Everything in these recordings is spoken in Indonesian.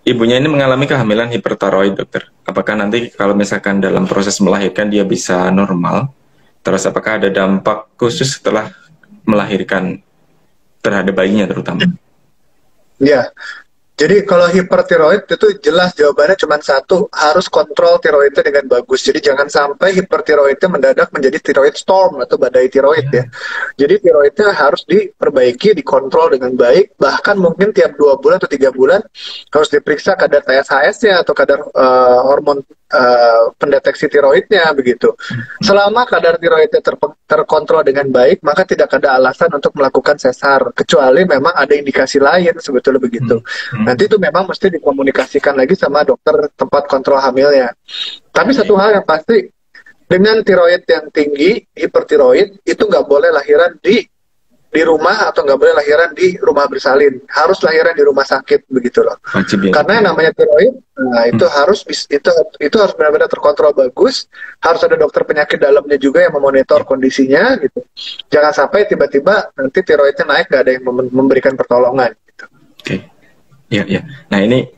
Ibunya ini mengalami kehamilan hipertiroid, dokter. Apakah nanti kalau misalkan dalam proses melahirkan dia bisa normal? Terus apakah ada dampak khusus setelah melahirkan terhadap bayinya terutama? Ya, jadi kalau hipertiroid itu jelas jawabannya cuma satu, harus kontrol tiroidnya dengan bagus. Jadi jangan sampai hipertiroidnya mendadak menjadi tiroid storm atau badai tiroid ya. Jadi tiroidnya harus diperbaiki, dikontrol dengan baik. Bahkan mungkin tiap 2 bulan atau 3 bulan harus diperiksa kadar TSH-nya atau kadar hormon pendeteksi tiroidnya begitu. Selama kadar tiroidnya terkontrol dengan baik, maka tidak ada alasan untuk melakukan sesar, kecuali memang ada indikasi lain sebetulnya begitu. Nanti itu memang mesti dikomunikasikan lagi sama dokter tempat kontrol hamilnya. Tapi satu hal yang pasti, dengan tiroid yang tinggi, hipertiroid, itu nggak boleh lahiran di rumah atau nggak boleh lahiran di rumah bersalin. Harus lahiran di rumah sakit begitu loh. Karena yang namanya tiroid, nah itu harus benar-benar terkontrol bagus. Harus ada dokter penyakit dalamnya juga yang memonitor kondisinya gitu. Jangan sampai tiba-tiba nanti tiroidnya naik nggak ada yang memberikan pertolongan. Gitu. Oke, ya. Nah ini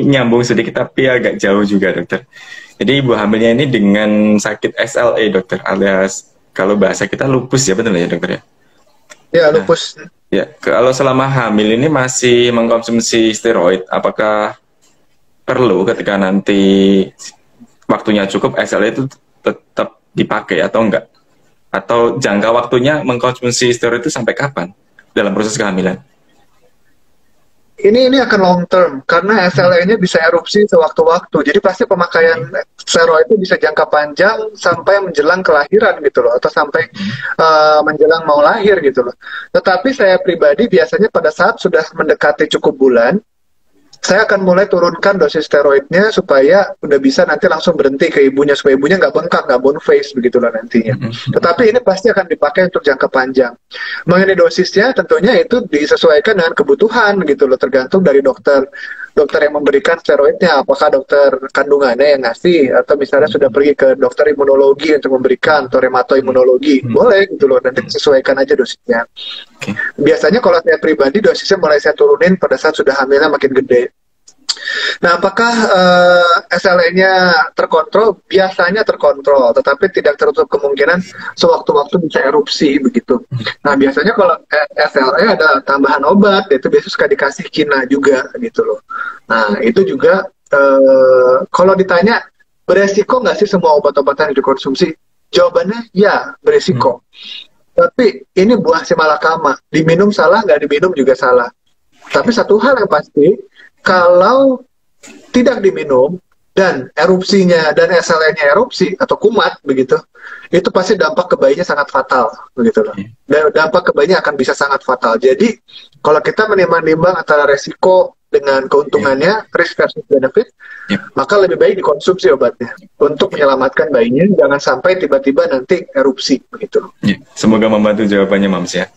nyambung sedikit tapi agak jauh juga, dokter. Jadi ibu hamilnya ini dengan sakit SLE, dokter, alias kalau bahasa kita lupus ya, betul ya, dokter ya? Ya, lupus. Nah, ya, kalau selama hamil ini masih mengkonsumsi steroid, apakah perlu ketika nanti waktunya cukup SLE itu tetap dipakai atau enggak? Atau jangka waktunya mengkonsumsi steroid itu sampai kapan dalam proses kehamilan? Ini akan long term karena SLE-nya bisa erupsi sewaktu-waktu. Jadi pasti pemakaian steroid itu bisa jangka panjang sampai menjelang kelahiran gitu loh, atau sampai menjelang mau lahir gitu loh. Tetapi saya pribadi biasanya pada saat sudah mendekati cukup bulan, saya akan mulai turunkan dosis steroidnya supaya udah bisa nanti langsung berhenti ke ibunya, supaya ibunya nggak bengkak, nggak bone face begitulah nantinya. Tetapi ini pasti akan dipakai untuk jangka panjang. Mengenai dosisnya tentunya itu disesuaikan dengan kebutuhan gitu loh, tergantung dari dokter yang memberikan steroidnya, apakah dokter kandungannya yang ngasih atau misalnya sudah pergi ke dokter imunologi untuk memberikan, atau rheumatoimunologi, boleh gitu loh, nanti disesuaikan aja dosisnya. Biasanya kalau saya pribadi dosisnya mulai saya turunin pada saat sudah hamilnya makin gede. Nah, apakah SLE-nya terkontrol? Biasanya terkontrol, tetapi tidak tertutup kemungkinan sewaktu-waktu bisa erupsi begitu. Nah, biasanya kalau SLE ada tambahan obat, yaitu biasanya suka dikasih kina juga gitu loh. Nah, itu juga kalau ditanya beresiko nggak sih semua obat-obatan yang dikonsumsi? Jawabannya ya, beresiko. Tapi ini buah si malakama, diminum salah, nggak diminum juga salah. Tapi satu hal yang pasti, kalau tidak diminum dan erupsinya dan SLE-nya erupsi atau kumat begitu, itu pasti dampak ke bayinya sangat fatal begitu loh. Dan dampak ke bayinya akan bisa sangat fatal. Jadi kalau kita menimbang-nimbang antara resiko dengan keuntungannya, risk versus benefit, maka lebih baik dikonsumsi obatnya untuk menyelamatkan bayinya, jangan sampai tiba-tiba nanti erupsi begitu. Semoga membantu jawabannya, Mams ya.